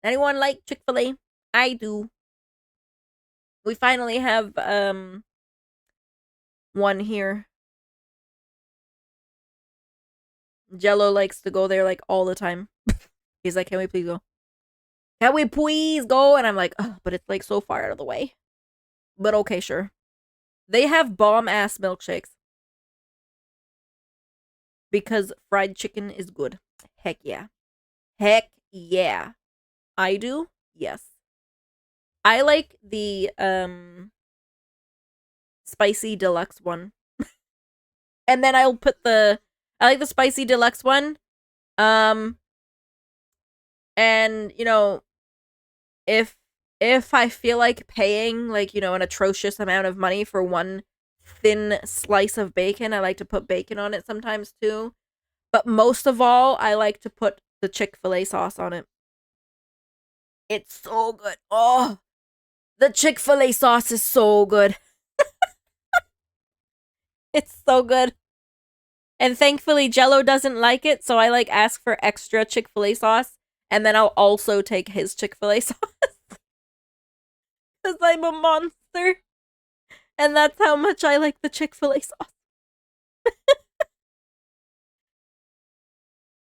Anyone like Chick-fil-A? I do. We finally have one here. Jello likes to go there like all the time. He's like, "Can we please go? Can we please go?" And I'm like, "Oh, but it's like so far out of the way." But okay, sure. They have bomb ass milkshakes because fried chicken is good. Heck yeah. Heck yeah. I do. Yes. I like the spicy deluxe one. And then I like the spicy deluxe one. Um and if I feel like paying like, an atrocious amount of money for one thin slice of bacon, I like to put bacon on it sometimes too. But most of all, I like to put the Chick-fil-A sauce on it. It's so good. Oh, the Chick-fil-A sauce is so good. It's so good. And thankfully Jello doesn't like it, so I like ask for extra Chick-fil-A sauce, and then I'll also take his Chick-fil-A sauce. Cuz I'm a monster. And that's how much I like the Chick-fil-A sauce.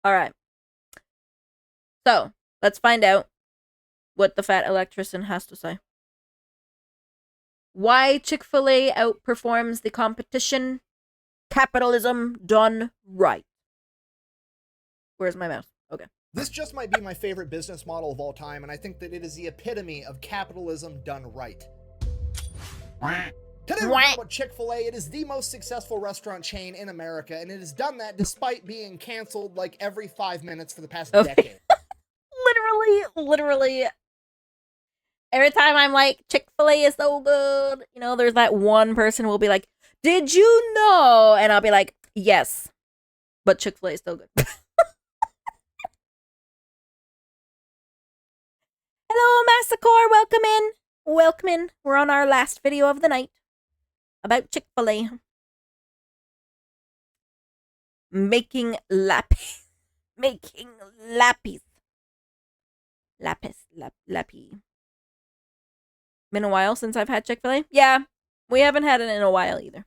All right. So, let's find out what the fat electrician has to say. Why Chick-fil-A outperforms the competition. Capitalism done right. Where's my mouse? Okay. This just might be my favorite business model of all time, and I think that it is the epitome of capitalism done right. Today we're talking about Chick-fil-A. It is the most successful restaurant chain in America, and it has done that despite being canceled like every 5 minutes for the past decade. Literally. Every time I'm like, Chick-fil-A is so good, there's that one person who will be like, "Did you know?" And I'll be like, "Yes, but Chick-fil-A is still good." Hello, Massacre. Welcome in. Welcome in. We're on our last video of the night about Chick-fil-A. Making lapis. Making lapis. Lapi. Been a while since I've had Chick-fil-A? Yeah, we haven't had it in a while either.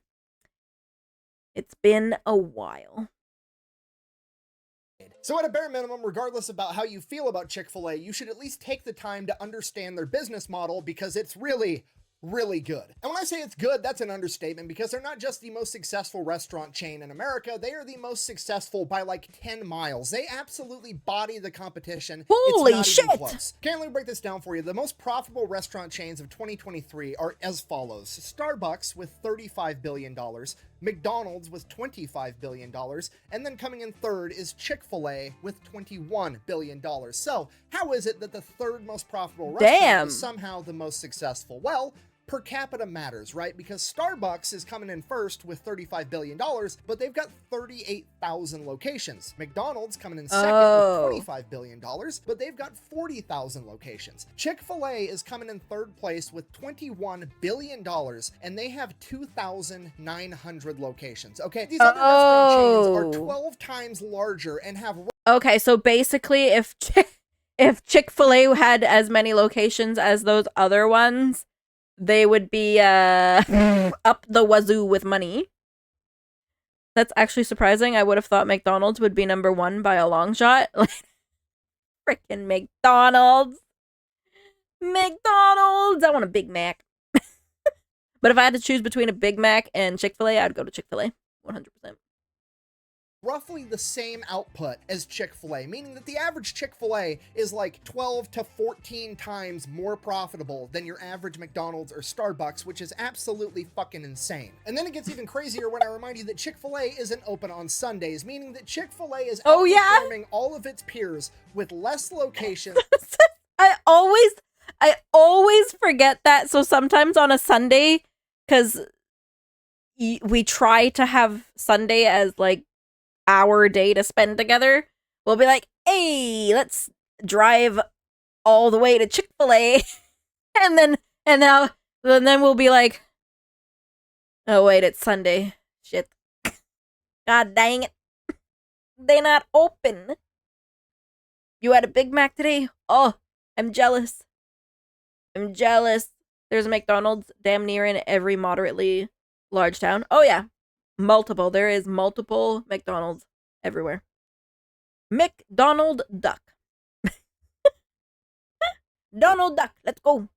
It's been a while. So at a bare minimum, regardless about how you feel about Chick-fil-A, you should at least take the time to understand their business model, because it's really good. And when I say it's good, that's an understatement, because they're not just the most successful restaurant chain in America, they are the most successful by like 10 miles. They absolutely body the competition. Holy it's shit! Not even close. Okay, let me break this down for you. The most profitable restaurant chains of 2023 are as follows. Starbucks with $35 billion, McDonald's with $25 billion, and then coming in third is Chick-fil-A with $21 billion. So how is it that the third most profitable restaurant is somehow the most successful? Well, per capita matters, right? Because Starbucks is coming in first with $35 billion, but they've got 38,000 locations. McDonald's coming in second with $25 billion, but they've got 40,000 locations. Chick-fil-A is coming in third place with $21 billion, and they have 2,900 locations. Okay, these other restaurant chains are 12 times larger and have... Okay, so basically if Chick-fil-A had as many locations as those other ones, they would be up the wazoo with money. That's actually surprising. I would have thought McDonald's would be number one by a long shot. Freaking McDonald's. I want a Big Mac. But if I had to choose between a Big Mac and Chick-fil-A, I'd go to Chick-fil-A. 100%. Roughly the same output as Chick-fil-A, meaning that the average Chick-fil-A is like 12 to 14 times more profitable than your average McDonald's or Starbucks, which is absolutely fucking insane. And then it gets even crazier when I remind you that Chick-fil-A isn't open on Sundays, meaning that Chick-fil-A is outperforming all of its peers with less locations. I always forget that, so sometimes on a Sunday, because we try to have Sunday as like our day to spend together, we'll be like, "Hey, let's drive all the way to Chick-fil-A," and then we'll be like, "Oh wait, it's Sunday. Shit. God dang it. They're not open. You had a Big Mac today? Oh, I'm jealous. I'm jealous. There's a McDonald's damn near in every moderately large town. Oh yeah, multiple. There is multiple McDonald's everywhere. McDonald Duck. Donald Duck. Let's go.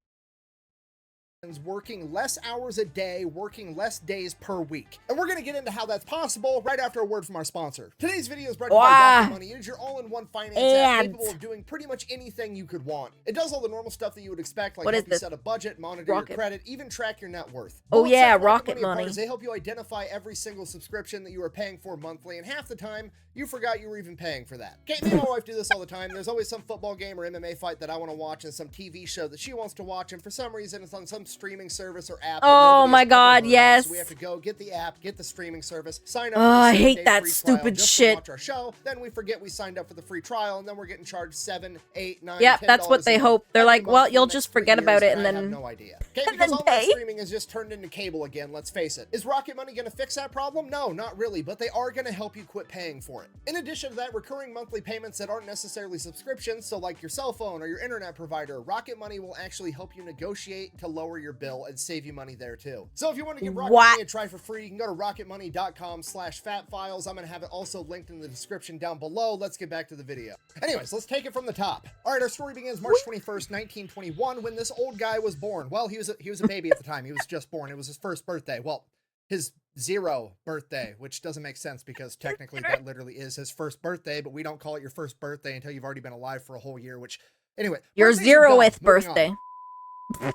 Working less hours a day, working less days per week. And we're going to get into how that's possible right after a word from our sponsor. Today's video is brought to you by Rocket Money. It is your all-in-one finance app capable of doing pretty much anything you could want. It does all the normal stuff that you would expect, like help you set a budget, monitor your credit, even track your net worth. Oh yeah, Rocket Money. They help you identify every single subscription that you are paying for monthly, and half the time, you forgot you were even paying for that. Okay, me and my wife do this all the time. There's always some football game or MMA fight that I want to watch and some TV show that she wants to watch, and for some reason it's on some streaming service or app. Oh my god, yes. So we have to go get the app, get the streaming service, sign up. Oh, I hate that stupid shit. Watch our show. Then we forget we signed up for the free trial, and then we're getting charged $7, $8, $9. Yeah, that's what they hope. They're like, well, you'll just forget about it, and then I have no idea. Okay, because online streaming has just turned into cable again. Let's face it. Is Rocket Money going to fix that problem? No, not really, but they are going to help you quit paying for it. In addition to that, recurring monthly payments that aren't necessarily subscriptions, so like your cell phone or your internet provider, Rocket Money will actually help you negotiate to lower your bill and save you money there too. So if you want to give Rocket Money a try for free, you can go to rocketmoney.com/fatfiles. I'm going to have it also linked in the description down below. Let's get back to the video. Anyways, let's take it from the top. All right, our story begins March 21st, 1921, when this old guy was born. Well, he was a baby at the time. He was just born. It was his first birthday. Well, his 0 birthday, which doesn't make sense because technically that literally is his first birthday, but we don't call it your first birthday until you've already been alive for a whole year, which, anyway. Your 0th birthday.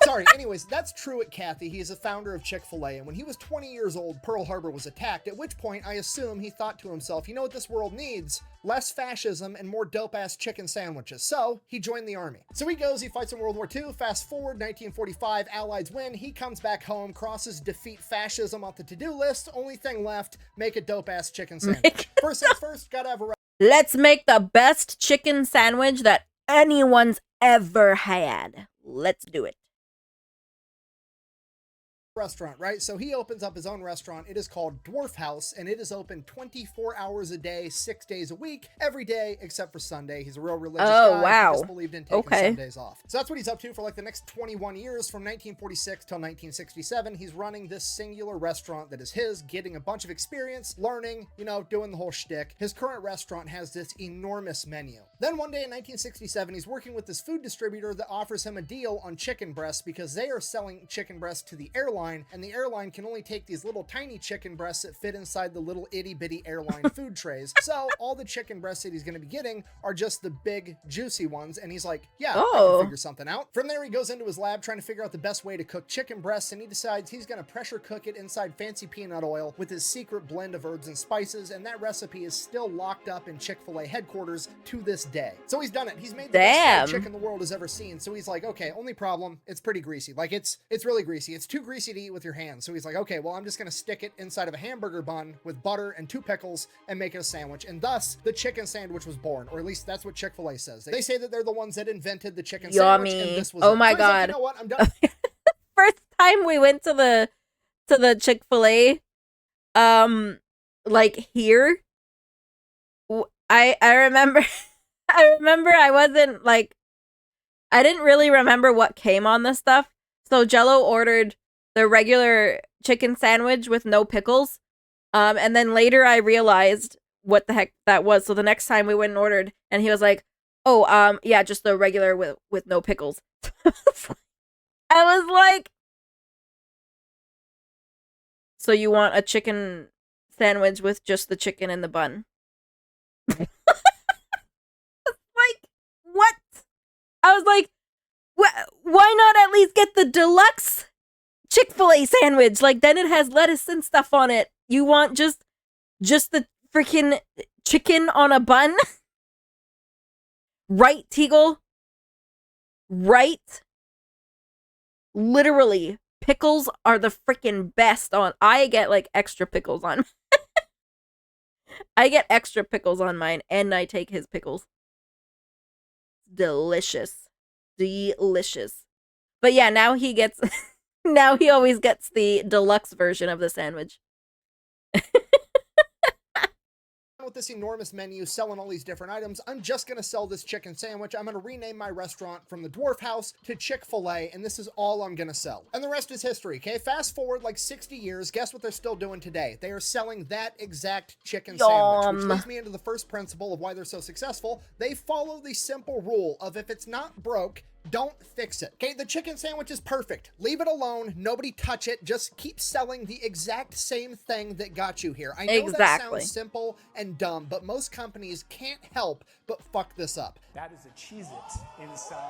Sorry, anyways, that's Truett Cathy. He is a founder of Chick-fil-A, and when he was 20 years old, Pearl Harbor was attacked, at which point I assume he thought to himself, you know what this world needs? Less fascism and more dope-ass chicken sandwiches. So, he joined the army. So he goes, he fights in World War II, fast forward, 1945, Allies win, he comes back home, crosses defeat fascism off the to-do list, only thing left, make a dope-ass chicken sandwich. First things first, gotta have a... Let's make the best chicken sandwich that anyone's ever had. Let's do it. Restaurant, right? So he opens up his own restaurant. It is called Dwarf House, and it is open 24 hours a day, 6 days a week, every day except for Sunday. He's a real religious guy. Wow. He just believed in taking Sundays off. So that's what he's up to for like the next 21 years, from 1946 till 1967. He's running this singular restaurant that is his, getting a bunch of experience, learning, you know, doing the whole shtick. His current restaurant has this enormous menu. Then one day in 1967, he's working with this food distributor that offers him a deal on chicken breasts because they are selling chicken breasts to the airline, and the airline can only take these little tiny chicken breasts that fit inside the little itty bitty airline food trays. So all the chicken breasts that he's going to be getting are just the big juicy ones, and he's like, yeah, I can figure something out. From there, he goes into his lab trying to figure out the best way to cook chicken breasts, and he decides he's going to pressure cook it inside fancy peanut oil with his secret blend of herbs and spices, and that recipe is still locked up in Chick-fil-A headquarters to this day. So he's done it. He's made the best chicken the world has ever seen. So he's like, okay, only problem, it's pretty greasy. Like it's really greasy. It's too greasy to eat with your hands. So he's like, okay, well, I'm just going to stick it inside of a hamburger bun with butter and 2 pickles and make it a sandwich. And thus the chicken sandwich was born, or at least that's what Chick-fil-A says. They say that they're the ones that invented the chicken sandwich. And this was my god. Like, you know what? I'm done. First time we went to the Chick-fil-A, like here, I remember I wasn't like, I didn't really remember what came on the stuff. So Jello ordered the regular chicken sandwich with no pickles. And then later I realized what the heck that was. So the next time we went and ordered, and he was like, oh, yeah, just the regular with no pickles. I was like, so you want a chicken sandwich with just the chicken in the bun? Like, what? I was like, why not at least get the deluxe Chick-fil-A sandwich? Like, then it has lettuce and stuff on it. You want just the freaking chicken on a bun? Right, Teagle? Right? Literally, pickles are the freaking best on. I get like extra pickles on. I get extra pickles on mine, and I take his pickles. Delicious. Delicious. But yeah, now he gets, now he always gets the deluxe version of the sandwich. with this enormous menu selling all these different items, I'm just gonna sell this chicken sandwich. I'm gonna rename my restaurant from the Dwarf House to Chick-fil-A, and this is all I'm gonna sell. And the rest is history, okay? Fast forward like 60 years, guess what they're still doing today? They are selling that exact chicken sandwich, which leads me into the first principle of why they're so successful. They follow the simple rule of if it's not broke, don't fix it. Okay, the chicken sandwich is perfect. Leave it alone. Nobody touch it. Just keep selling the exact same thing that got you here. I know that sounds simple and dumb, but most companies can't help but fuck this up. That is a Cheez-It inside.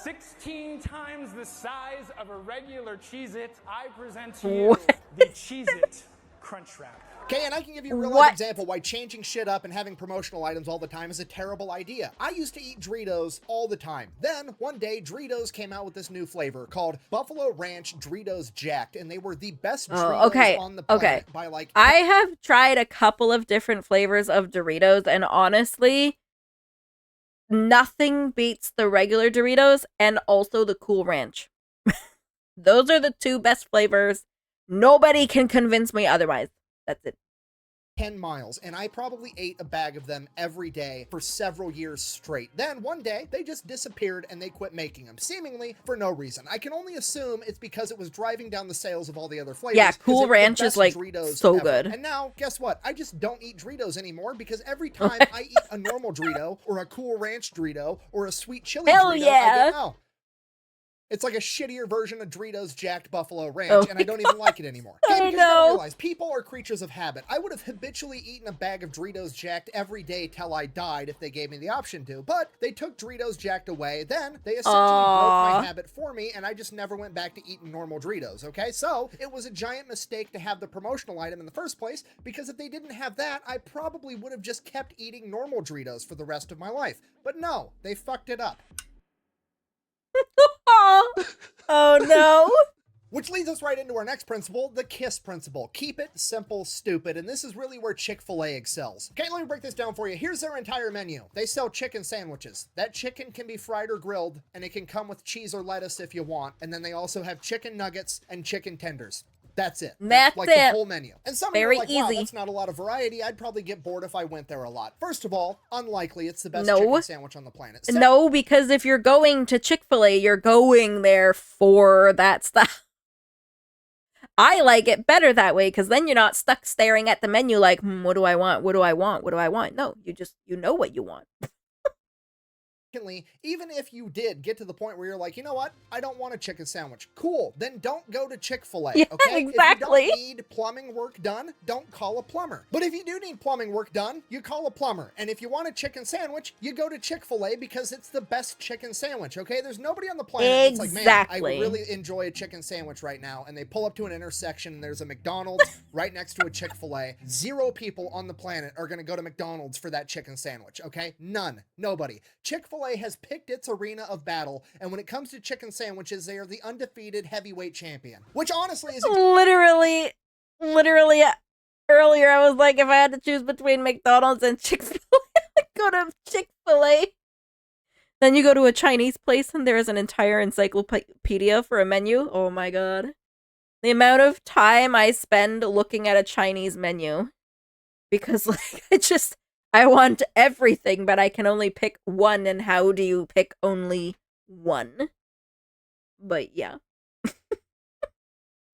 16 times the size of a regular Cheez-It. I present to you the Cheez-It Crunch Wrap. Okay, and I can give you a real-life example why changing shit up and having promotional items all the time is a terrible idea. I used to eat Doritos all the time. Then, one day, Doritos came out with this new flavor called Buffalo Ranch Doritos Jacked, and they were the best Doritos on the planet by like... I have tried a couple of different flavors of Doritos, and honestly, nothing beats the regular Doritos and also the Cool Ranch. Those are the two best flavors. Nobody can convince me otherwise. That's it. 10 miles, and I probably ate a bag of them every day for several years straight. Then one day they just disappeared and they quit making them, seemingly for no reason. I can only assume it's because it was driving down the sales of all the other flavors. Yeah, Cool Ranch is like Doritos so ever. good. And now, guess what? I just don't eat Doritos anymore because every time I eat a normal Dorito or a Cool Ranch Dorito or a sweet chili Dorito, I get, oh, it's like a shittier version of Doritos Jacked Buffalo Ranch, and I don't even like it anymore. Okay, because you gotta realize, people are creatures of habit. I would have habitually eaten a bag of Doritos Jacked every day till I died if they gave me the option to, but they took Doritos Jacked away, then they essentially broke my habit for me, and I just never went back to eating normal Doritos, okay? So, it was a giant mistake to have the promotional item in the first place, because if they didn't have that, I probably would have just kept eating normal Doritos for the rest of my life. But no, they fucked it up. Oh no. Which leads us right into our next principle, the KISS principle. Keep it simple, stupid. And this is really where Chick-fil-A excels. Okay, let me break this down for you. Here's their entire menu. They sell chicken sandwiches. That chicken can be fried or grilled, and it can come with cheese or lettuce if you want. And then they also have chicken nuggets and chicken tenders. That's it. That's like it. The whole menu. And some of you are like, wow, easy. that's not a lot of variety. I'd probably get bored if I went there a lot. First of all, unlikely. It's the best chicken sandwich on the planet. No, because if you're going to Chick-fil-A, you're going there for that stuff. I like it better that way, because then you're not stuck staring at the menu like, what do I want? What do I want? What do I want? No, you know what you want. Secondly, even if you did get to the point where you're like, you know what, I don't want a chicken sandwich. Cool, then don't go to Chick-fil-A, yeah, okay? Exactly. If you don't need plumbing work done, don't call a plumber. But if you do need plumbing work done, you call a plumber. And if you want a chicken sandwich, you go to Chick-fil-A because it's the best chicken sandwich, okay? There's nobody on the planet that's like, man, I really enjoy a chicken sandwich right now. And they pull up to an intersection and there's a McDonald's right next to a Chick-fil-A. 0 people on the planet are gonna go to McDonald's for that chicken sandwich, okay? None. Nobody. Chick-fil-A has picked its arena of battle, and when it comes to chicken sandwiches, they are the undefeated heavyweight champion. Which honestly is literally earlier I was like, if I had to choose between McDonald's and Chick-fil-A, I'd go to Chick-fil-A. Then you go to a Chinese place and there is an entire encyclopedia for a menu. Oh my god. The amount of time I spend looking at a Chinese menu. Because like I want everything, but I can only pick one, and how do you pick only one? But yeah.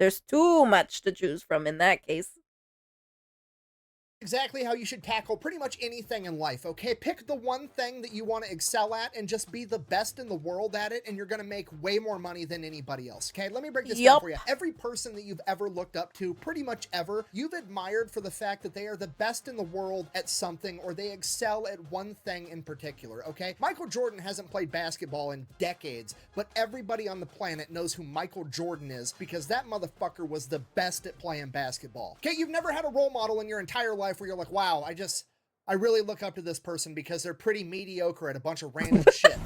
There's too much to choose from in that case. Exactly how you should tackle pretty much anything in life, okay? Pick the one thing that you want to excel at and just be the best in the world at it, and you're going to make way more money than anybody else, okay? Let me break this down for you. Every person that you've ever looked up to, pretty much ever, you've admired for the fact that they are the best in the world at something, or they excel at one thing in particular, okay? Michael Jordan hasn't played basketball in decades, but everybody on the planet knows who Michael Jordan is because that motherfucker was the best at playing basketball. Okay, you've never had a role model in your entire life where you're like, wow, I really look up to this person because they're pretty mediocre at a bunch of random shit.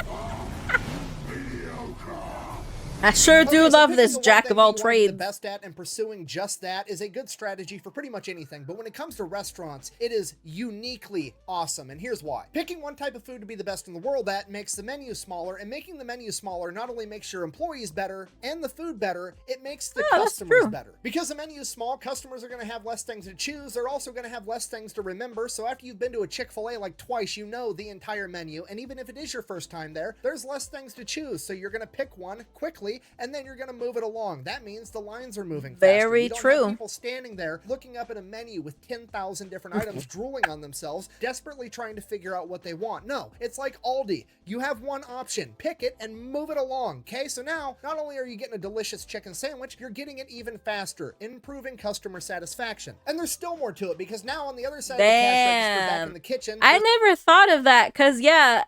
I sure do Okay, so love picking this the one jack thing of all that you want to be the trades. best at and pursuing just that is a good strategy for pretty much anything. But when it comes to restaurants, it is uniquely awesome. And here's why. Picking one type of food to be the best in the world at makes the menu smaller, and making the menu smaller not only makes your employees better and the food better, it makes the Oh, that's customers true. better. Because the menu is small, customers are going to have less things to choose. They're also going to have less things to remember. So after you've been to a Chick-fil-A like twice, you know the entire menu. And even if it is your first time there, there's less things to choose. So you're going to pick one quickly, and then you're going to move it along. That means the lines are moving faster. Very You don't true. have people standing there looking up at a menu with 10,000 different items, drooling on themselves, desperately trying to figure out what they want. No, it's like Aldi. You have one option. Pick it and move it along, okay? So now, not only are you getting a delicious chicken sandwich, you're getting it even faster, improving customer satisfaction. And there's still more to it, because now on the other side of the cash register back in the kitchen, I never thought of that, because, yeah,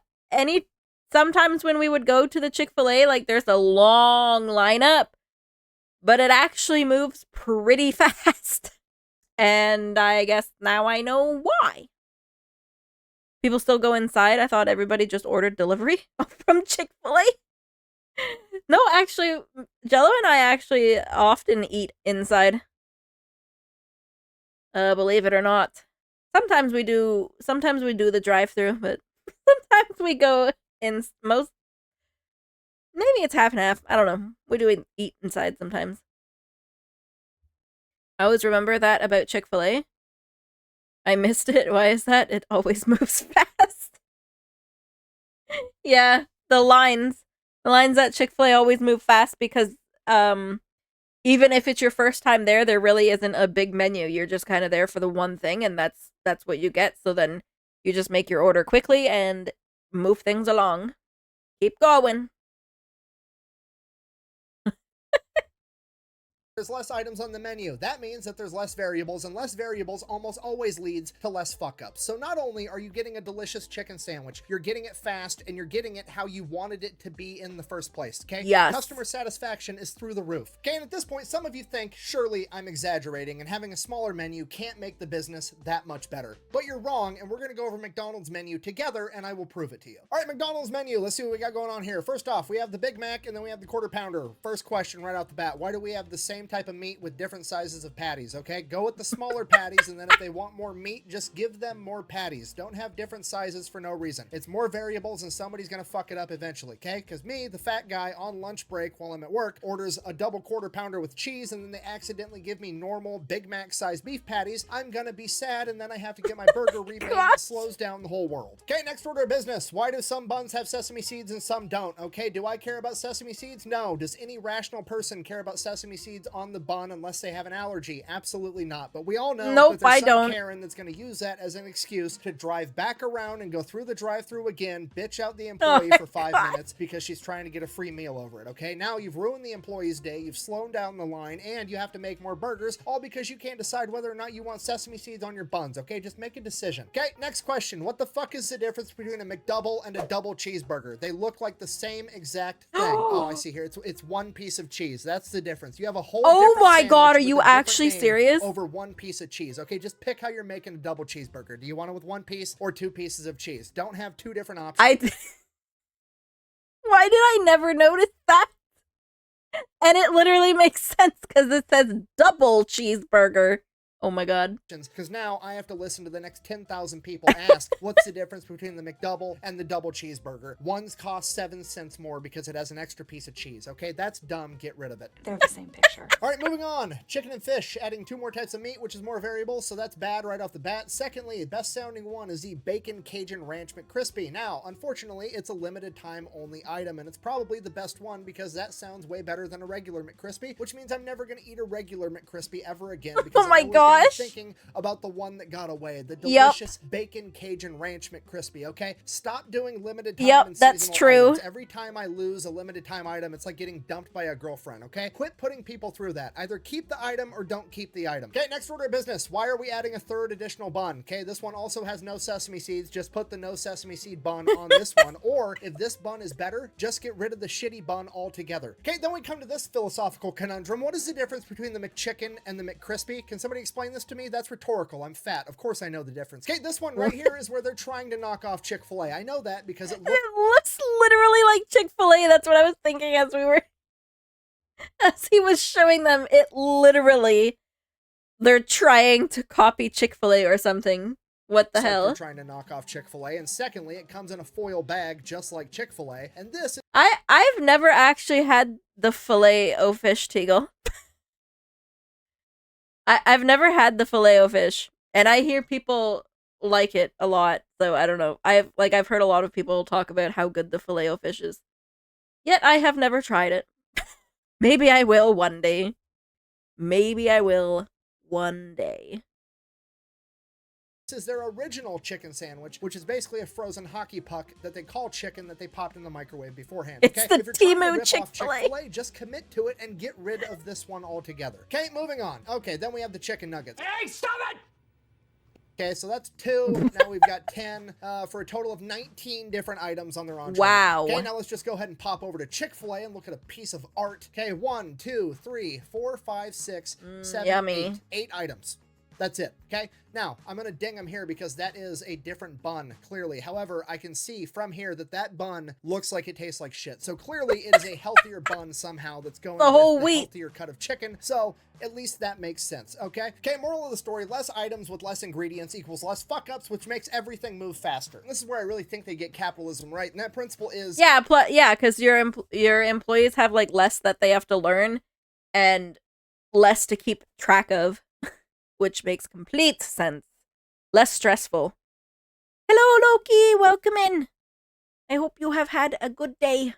sometimes when we would go to the Chick-fil-A, like, there's a long lineup, but it actually moves pretty fast. And I guess now I know why. People still go inside. I thought everybody just ordered delivery from Chick-fil-A. No, actually, Jello and I actually often eat inside. Believe it or not. Sometimes we do the drive-thru, but sometimes we go in maybe it's half and half. I don't know. We do eat inside sometimes. I always remember that about Chick-fil-A. I missed it. Why is that? It always moves fast. Yeah, the lines at Chick-fil-A always move fast because even if it's your first time there really isn't a big menu. You're just kind of there for the one thing, and that's what you get. So then you just make your order quickly and move things along. Keep going. there's less items on the menu. That means that there's less variables, and less variables almost always leads to less fuck-ups. So not only are you getting a delicious chicken sandwich, you're getting it fast, and you're getting it how you wanted it to be in the first place, okay? Yes. Customer satisfaction is through the roof. Okay, and at this point, some of you think, surely I'm exaggerating, and having a smaller menu can't make the business that much better. But you're wrong, and we're gonna go over McDonald's menu together, and I will prove it to you. All right, McDonald's menu, let's see what we got going on here. First off, we have the Big Mac, and then we have the Quarter Pounder. First question right out the bat, why do we have the same type of meat with different sizes of patties? Okay, go with the smaller patties, and then if they want more meat, just give them more patties. Don't have different sizes for no reason. It's more variables, and somebody's gonna fuck it up eventually, okay? Because me, the fat guy, on lunch break while I'm at work, orders a double Quarter Pounder with cheese, and then they accidentally give me normal Big Mac sized beef patties. I'm gonna be sad, and then I have to get my burger remade. It slows down the whole world. Okay, next order of business. Why do some buns have sesame seeds and some don't? Okay, do I care about sesame seeds? No. Does any rational person care about sesame seeds on the bun unless they have an allergy? Absolutely not. But we all know that there's some Karen that's going to use that as an excuse to drive back around and go through the drive-thru again, bitch out the employee for 5 minutes because she's trying to get a free meal over it, okay? Now you've ruined the employee's day, you've slowed down the line, and you have to make more burgers, all because you can't decide whether or not you want sesame seeds on your buns, okay? Just make a decision. Okay, next question. What the fuck is the difference between a McDouble and a double cheeseburger? They look like the same exact thing. Oh, I see here. It's one piece of cheese. That's the difference. You have a whole Oh my sandwich god, are with you a different actually name serious? over one piece of cheese. Okay, just pick how you're making a double cheeseburger. Do you want it with one piece or 2 pieces of cheese? Don't have 2 different options. Why did I never notice that? And it literally makes sense because it says double cheeseburger. Oh my god. Because now I have to listen to the next 10,000 people ask, what's the difference between the McDouble and the double cheeseburger? One's cost 7 cents more because it has an extra piece of cheese. Okay, that's dumb. Get rid of it. They're the same picture. All right, moving on. Chicken and fish, adding 2 more types of meat, which is more variable, so that's bad right off the bat. Secondly, the best sounding one is the Bacon Cajun Ranch McCrispy. Now, unfortunately, it's a limited time only item, and it's probably the best one because that sounds way better than a regular McCrispy, which means I'm never going to eat a regular McCrispy ever again. Because oh my gosh. Thinking about the one that got away, the delicious Bacon Cajun Ranch McCrispy, okay? Stop doing limited time and that's seasonal true. items. Every time I lose a limited time item, it's like getting dumped by a girlfriend, okay? Quit putting people through that. Either keep the item or don't keep the item. Okay, next order of business. Why are we adding a 3rd additional bun? Okay, this one also has no sesame seeds. Just put the no sesame seed bun on this one. Or if this bun is better, just get rid of the shitty bun altogether. Okay, then we come to this philosophical conundrum. What is the difference between the McChicken and the McCrispy? Can somebody explain this to me? That's rhetorical. I'm fat. Of course I know the difference. Okay, this one right here is where they're trying to knock off Chick-fil-A. I know that because it looks literally like Chick-fil-A. That's what I was thinking as we were As he was showing them, it literally, they're trying to copy Chick-fil-A or something. What the Like hell? they're trying to knock off Chick-fil-A, and secondly, it comes in a foil bag just like Chick-fil-A, and this I've never actually had the Filet-O-Fish, Teagle. I've never had the Filet-O-Fish, and I hear people like it a lot, so I don't know. I've heard a lot of people talk about how good the Filet-O-Fish is. Yet I have never tried it. Maybe I will one day. Maybe I will one day. This is their original chicken sandwich, which is basically a frozen hockey puck that they call chicken that they popped in the microwave beforehand. It's okay? the If you're trying to Temu rip off Chick-fil-A. Chick-fil-A, just commit to it and get rid of this one altogether. Okay, moving on. Okay, then we have the chicken nuggets. Hey, stop it! Okay, so that's 2. Now we've got 10 for a total of 19 different items on their entree. Wow. Okay, now let's just go ahead and pop over to Chick-fil-A and look at a piece of art. Okay, 1, 2, 3, 4, 5, 6, 7, yummy. 8 items. That's it, okay? Now, I'm going to ding them here because that is a different bun, clearly. However, I can see from here that that bun looks like it tastes like shit. So clearly it is a healthier bun somehow that's going The whole with the wheat. healthier cut of chicken. So at least that makes sense, okay? Okay, moral of the story, less items with less ingredients equals less fuck-ups, which makes everything move faster. And this is where I really think they get capitalism right, and that principle is... Yeah, because your employees have like less that they have to learn, and less to keep track of, which makes complete sense. Less stressful. Hello, Loki. Welcome in. I hope you have had a good day.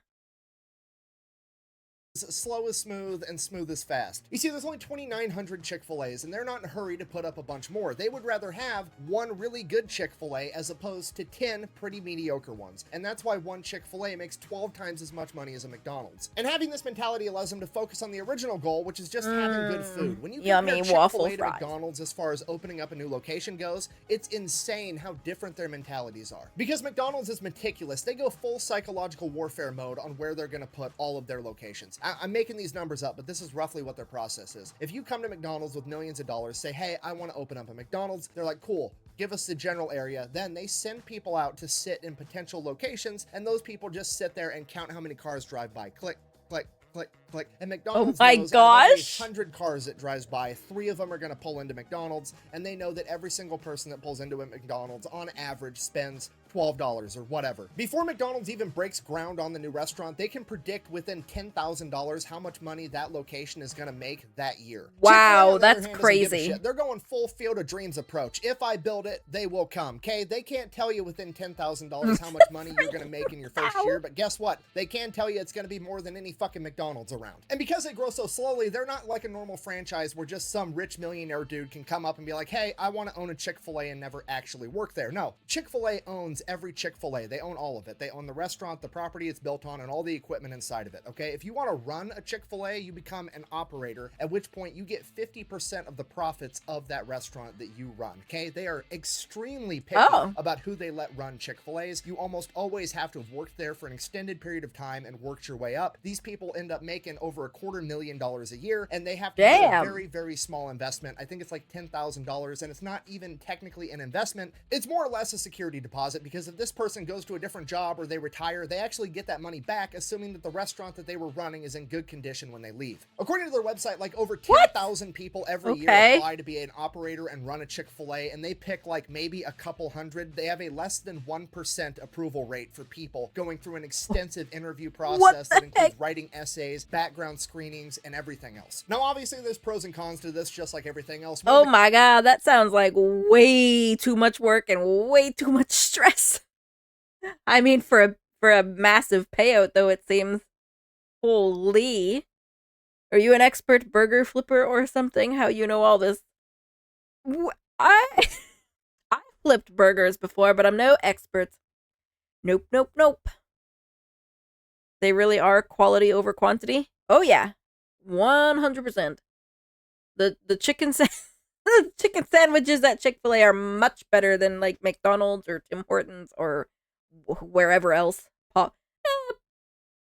slow is smooth and smooth is fast. You see, there's only 2,900 Chick-fil-A's, and they're not in a hurry to put up a bunch more. They would rather have one really good Chick-fil-A as opposed to 10 pretty mediocre ones. And that's why one Chick-fil-A makes 12 times as much money as a McDonald's. And having this mentality allows them to focus on the original goal, which is just having good food. When you compare Chick-fil-A to McDonald's as far as opening up a new location goes, it's insane how different their mentalities are. Because McDonald's is meticulous, they go full psychological warfare mode on where they're going to put all of their locations. I'm making these numbers up, but this is roughly what their process is. If you come to McDonald's with millions of dollars, say, hey, I want to open up a McDonald's, they're like, cool, give us the general area. Then they send people out to sit in potential locations, and those people just sit there and count how many cars drive by. Click, click, click, click. And McDonald's knows out of every 100 cars that drives by, 3 of them are going to pull into McDonald's, and they know that every single person that pulls into a McDonald's on average spends $12 or whatever. Before McDonald's even breaks ground on the new restaurant, they can predict within $10,000 how much money that location is going to make that year. Wow, that's crazy. They're going full Field of Dreams approach. If I build it, they will come. Okay, they can't tell you within $10,000 how much money you're going to make in your first year, but guess what? They can tell you it's going to be more than any fucking McDonald's around. And because they grow so slowly, they're not like a normal franchise where just some rich millionaire dude can come up and be like, hey, I want to own a Chick-fil-A and never actually work there. No, Chick-fil-A owns every Chick-fil-A. They own all of it. They own the restaurant, the property it's built on, and all the equipment inside of it, okay? If you want to run a Chick-fil-A, you become an operator, at which point you get 50% of the profits of that restaurant that you run, okay? They are extremely picky about who they let run Chick-fil-A's. You almost always have to have worked there for an extended period of time and worked your way up. These people end up making over $250,000 a year, and they have to do a very, very small investment. I think it's like $10,000, and it's not even technically an investment. It's more or less a security deposit, because if this person goes to a different job or they retire, they actually get that money back, assuming that the restaurant that they were running is in good condition when they leave. According to their website, like over 10,000 people every year apply to be an operator and run a Chick-fil-A, and they pick like maybe a couple hundred. They have a less than 1% approval rate for people going through an extensive interview process that includes writing essays, background screenings, and everything else. Now, obviously, there's pros and cons to this, just like everything else. Oh my god, that sounds like way too much work and way too much stress. I mean, for a massive payout, though, it seems. Holy. Are you an expert burger flipper or something? How you know all this? I flipped burgers before, but I'm no expert. Nope, nope, nope. They really are quality over quantity? Oh yeah. 100%. The chicken the chicken sandwiches at Chick-fil-A are much better than like McDonald's or Tim Hortons or wherever else. I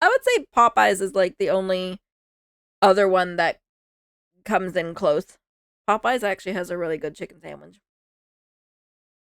would say Popeyes is like the only other one that comes in close. Popeyes actually has a really good chicken sandwich.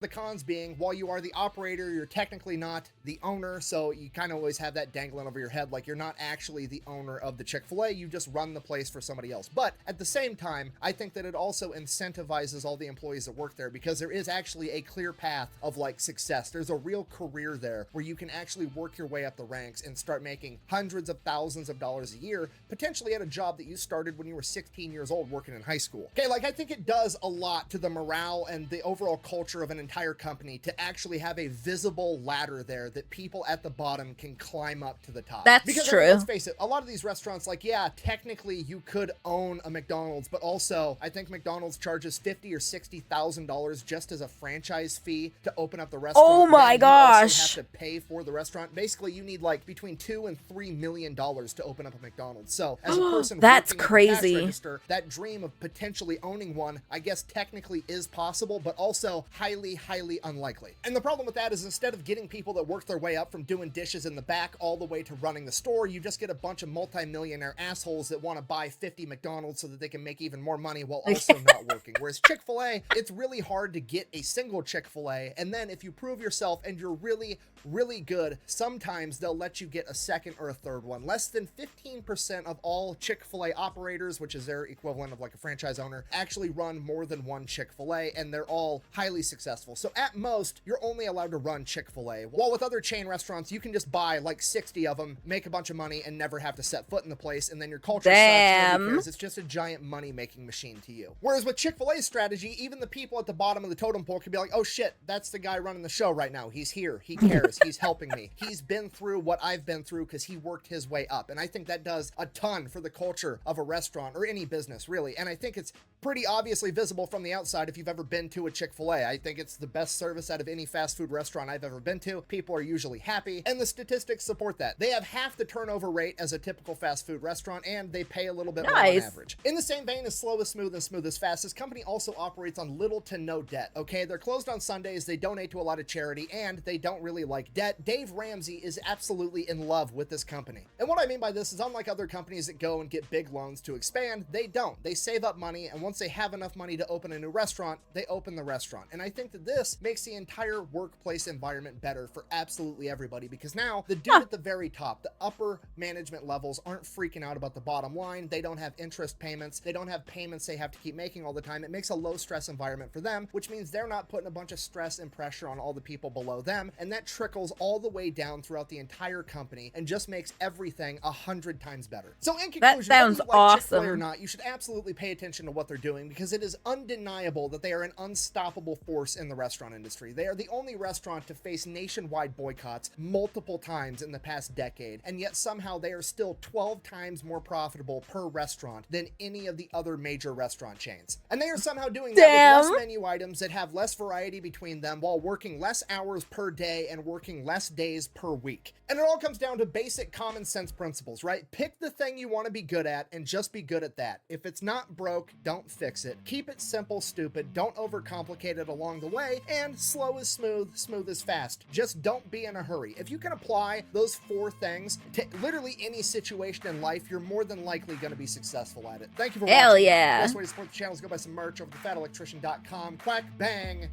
The cons being, while you are the operator, you're technically not the owner, so you kind of always have that dangling over your head, like you're not actually the owner of the Chick-fil-A, you just run the place for somebody else. But at the same time, I think that it also incentivizes all the employees that work there, because there is actually a clear path of like success. There's a real career there where you can actually work your way up the ranks and start making hundreds of thousands of dollars a year, potentially at a job that you started when you were 16 years old working in high school. Okay, like I think it does a lot to the morale and the overall culture of an entire company to actually have a visible ladder there that people at the bottom can climb up to the top. That's because, true. I mean, let's face it, a lot of these restaurants, like, yeah, technically you could own a McDonald's, but also I think McDonald's charges $50,000 or $60,000 just as a franchise fee to open up the restaurant. Oh my gosh. You also have to pay for the restaurant. Basically, you need like between $2 and $3 million to open up a McDonald's. So as a person that's working at the crazy. cash register, that dream of potentially owning one, I guess technically is possible, but also highly, highly unlikely. And the problem with that is, instead of getting people that work their way up from doing dishes in the back all the way to running the store, you just get a bunch of multi-millionaire assholes that want to buy 50 McDonald's so that they can make even more money while also not working. Whereas Chick-fil-A, it's really hard to get a single Chick-fil-A, and then if you prove yourself and you're really, really good, sometimes they'll let you get a second or a third one. Less than 15% of all Chick-fil-A operators, which is their equivalent of like a franchise owner, actually run more than one Chick-fil-A, and they're all highly successful. So at most, you're only allowed to run Chick-fil-A. While with other chain restaurants, you can just buy like 60 of them, make a bunch of money, and never have to set foot in the place, and then your culture sucks. Nobody cares. It's just a giant money-making machine to you. Whereas with Chick-fil-A's strategy, even the people at the bottom of the totem pole can be like, oh shit, that's the guy running the show right now. He's here. He cares. He's helping me. He's been through what I've been through because he worked his way up. And I think that does a ton for the culture of a restaurant or any business, really. And I think it's pretty obviously visible from the outside if you've ever been to a Chick-fil-A. I think it's the best service out of any fast food restaurant I've ever been to. People are usually happy, and the statistics support that. They have half the turnover rate as a typical fast food restaurant, and they pay a little bit more on average. In the same vein as slow is smooth and smooth is fast, this company also operates on little to no debt, okay? They're closed on Sundays, they donate to a lot of charity, and they don't really like debt. Dave Ramsey is absolutely in love with this company. And what I mean by this is, unlike other companies that go and get big loans to expand, they don't. They save up money, and once they have enough money to open a new restaurant, they open the restaurant. And I think that this makes the entire workplace environment better for absolutely everybody, because now the dude at the very top, the upper management levels, aren't freaking out about the bottom line. They don't have interest payments. They don't have payments they have to keep making all the time. It makes a low stress environment for them, which means they're not putting a bunch of stress and pressure on all the people below them. And that trickles all the way down throughout the entire company and just makes everything 100 times better. So in conclusion, that sounds whether you like Chick-fil-A awesome or not, you should absolutely pay attention to what they're doing, because it is undeniable that they are an unstoppable force in the restaurant industry. They are the only restaurant to face nationwide boycotts multiple times in the past decade, and yet somehow they are still 12 times more profitable per restaurant than any of the other major restaurant chains. And they are somehow doing that with less menu items that have less variety between them, while working less hours per day and working less days per week. And it all comes down to basic common sense principles, right? Pick the thing you want to be good at and just be good at that. If it's not broke, don't fix it. Keep it simple, stupid. Don't overcomplicate it along the way. And slow is smooth, smooth is fast. Just don't be in a hurry. If you can apply those 4 things to literally any situation in life, you're more than likely going to be successful at it. Thank you for watching. Hell yeah. The best way to support the channel is go buy some merch over thefatelectrician.com. Quack, bang,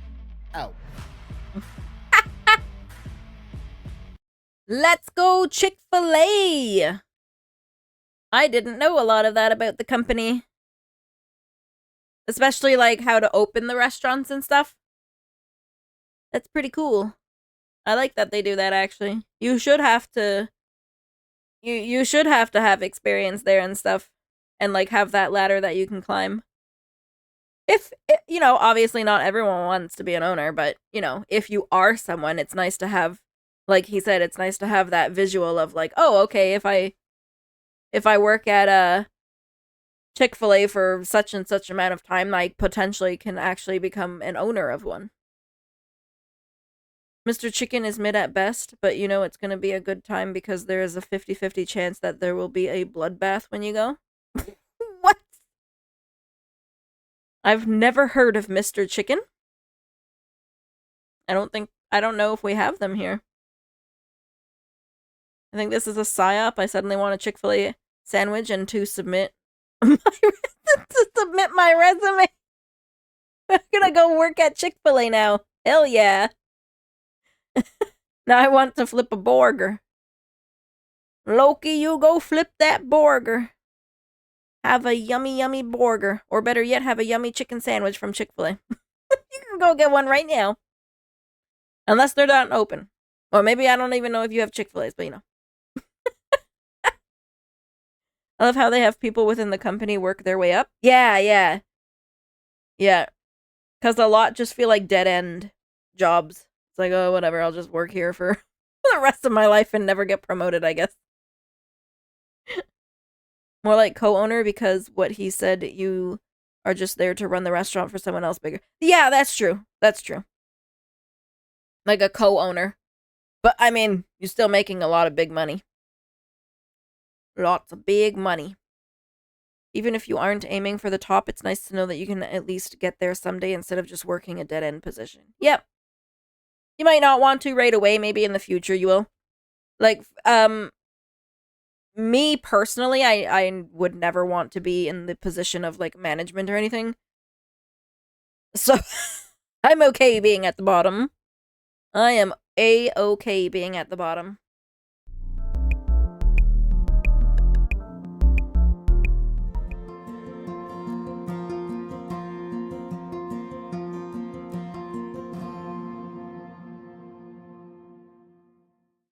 out. Let's go Chick-fil-A. I didn't know a lot of that about the company. Especially like how to open the restaurants and stuff. That's pretty cool. I like that they do that, actually. You should have to you should have to have experience there and stuff, and like have that ladder that you can climb. If you know, obviously not everyone wants to be an owner, but you know, if you are someone, it's nice to have, like he said, it's nice to have that visual of like, oh, okay, if I work at a Chick-fil-A for such and such amount of time, I potentially can actually become an owner of one. Mr. Chicken is mid at best, but you know it's going to be a good time because there is a 50-50 chance that there will be a bloodbath when you go. What? I've never heard of Mr. Chicken. I don't know if we have them here. I think this is a psyop. I suddenly want a Chick-fil-A sandwich and to submit my resume. I'm gonna go work at Chick-fil-A now. Hell yeah. Now I want to flip a burger. Loki, you go flip that burger. Have a yummy, yummy burger. Or better yet, have a yummy chicken sandwich from Chick-fil-A. You can go get one right now. Unless they're not open. Or maybe I don't even know if you have Chick-fil-A's, but you know. I love how they have people within the company work their way up. Yeah, yeah. Yeah. Because a lot just feel like dead-end jobs. It's like, oh, whatever, I'll just work here for the rest of my life and never get promoted, I guess. More like co-owner, because what he said, you are just there to run the restaurant for someone else bigger. Yeah, that's true. That's true. Like a co-owner. But, I mean, you're still making a lot of big money. Lots of big money. Even if you aren't aiming for the top, it's nice to know that you can at least get there someday instead of just working a dead-end position. Yep. You might not want to right away. Maybe in the future you will. Like, me personally, I would never want to be in the position of, like, management or anything. So, I'm okay being at the bottom. I am A-okay being at the bottom.